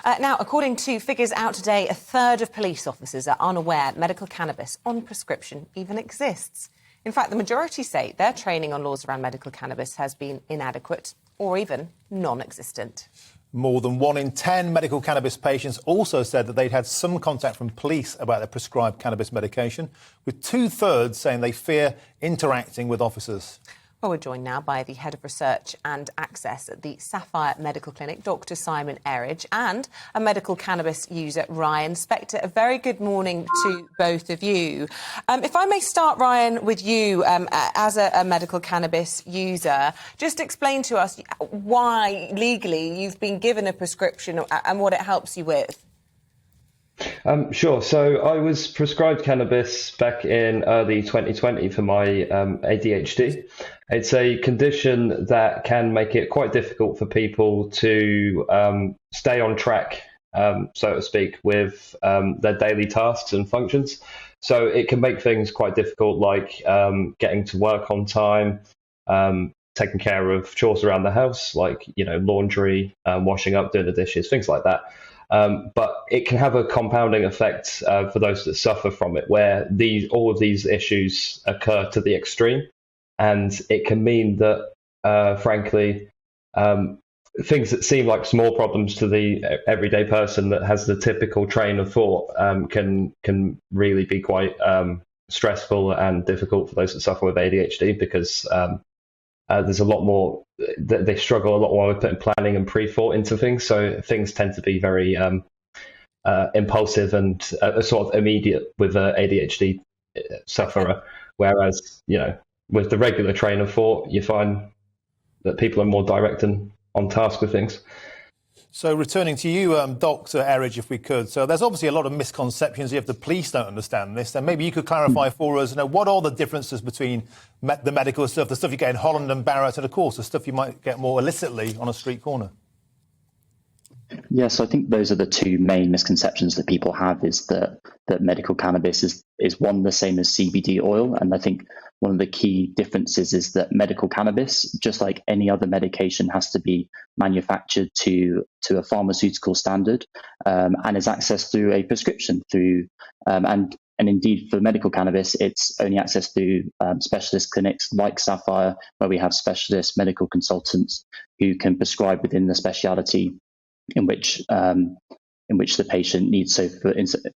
Now, according to figures out today, a third of police officers are unaware medical cannabis on prescription even exists. In fact, the majority say their training on laws around medical cannabis has been inadequate or even non-existent. More than 1 in 10 medical cannabis patients also said that they'd had some contact from police about their prescribed cannabis medication, with 2/3 saying they fear interacting with officers. Well, we're joined now by the Head of Research and Access at the Sapphire Medical Clinic, Dr Simon Erridge, and a medical cannabis user, Ryan Spector. A very good morning to both of you. If I may start, Ryan, with you as a medical cannabis user, just explain to us why legally you've been given a prescription and what it helps you with. Sure. So I was prescribed cannabis back in early 2020 for my ADHD. It's a condition that can make it quite difficult for people to stay on track, so to speak, with their daily tasks and functions. So it can make things quite difficult, like getting to work on time, taking care of chores around the house, like, laundry, washing up, doing the dishes, things like that. But it can have a compounding effect for those that suffer from it, where all of these issues occur to the extreme. And it can mean that, frankly, things that seem like small problems to the everyday person that has the typical train of thought can really be quite stressful and difficult for those that suffer with ADHD, because there's a lot more, they struggle a lot more with putting planning and pre-thought into things. So things tend to be very impulsive and sort of immediate with an ADHD sufferer. Whereas, with the regular train of thought, you find that people are more direct and on task with things. So returning to you, Dr Erridge, if we could. So there's obviously a lot of misconceptions if the police don't understand this. And maybe you could clarify for us, what are the differences between the medical stuff, the stuff you get in Holland and Barrett, and, of course, the stuff you might get more illicitly on a street corner? Yeah, so I think those are the two main misconceptions that people have, is that medical cannabis is one, the same as CBD oil. And I think one of the key differences is that medical cannabis, just like any other medication, has to be manufactured to a pharmaceutical standard and is accessed through a prescription and indeed for medical cannabis, it's only accessed through specialist clinics like Sapphire, where we have specialist medical consultants who can prescribe within the speciality in which the patient needs. So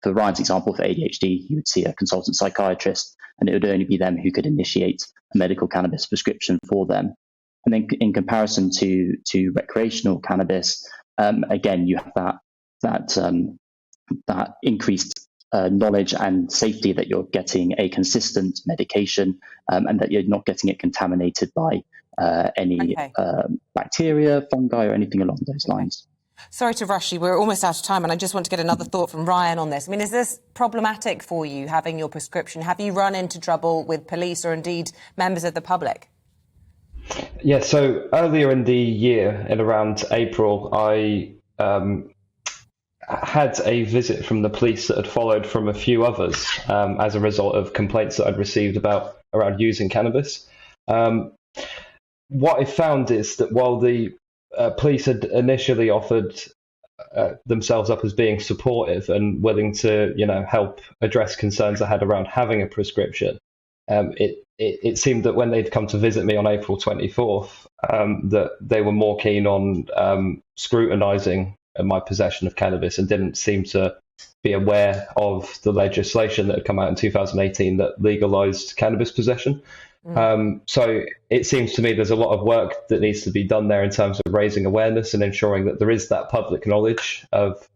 for Ryan's example, for ADHD, you would see a consultant psychiatrist, and it would only be them who could initiate a medical cannabis prescription for them. And then in comparison to recreational cannabis, again, you have that increased knowledge and safety that you're getting a consistent medication and that you're not getting it contaminated by any bacteria, fungi, or anything along those lines. Sorry to rush you. We're almost out of time, and I just want to get another thought from Ryan on this. I mean, is this problematic for you, having your prescription? Have you run into trouble with police or indeed members of the public? Yeah, so earlier in the year, in around April, I had a visit from the police that had followed from a few others as a result of complaints that I'd received around using cannabis. What I found is that while the police had initially offered themselves up as being supportive and willing to, help address concerns I had around having a prescription, it seemed that when they'd come to visit me on April 24th, that they were more keen on scrutinising my possession of cannabis and didn't seem to be aware of the legislation that had come out in 2018 that legalised cannabis possession. So it seems to me there's a lot of work that needs to be done there in terms of raising awareness and ensuring that there is that public knowledge of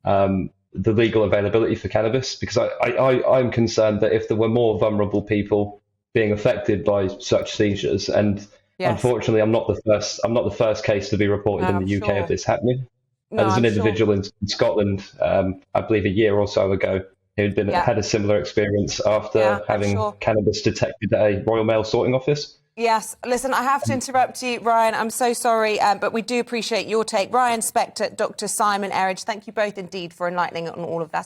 the legal availability for cannabis, because I'm concerned that if there were more vulnerable people being affected by such seizures, and unfortunately I'm not the first case to be reported in the UK of this happening. There's an individual in Scotland, I believe a year or so ago, who'd had a similar experience after having cannabis detected at a Royal Mail sorting office. Yes. Listen, I have to interrupt you, Ryan. I'm so sorry, but we do appreciate your take. Ryan Spector, Dr Simon Erridge, thank you both indeed for enlightening on all of that.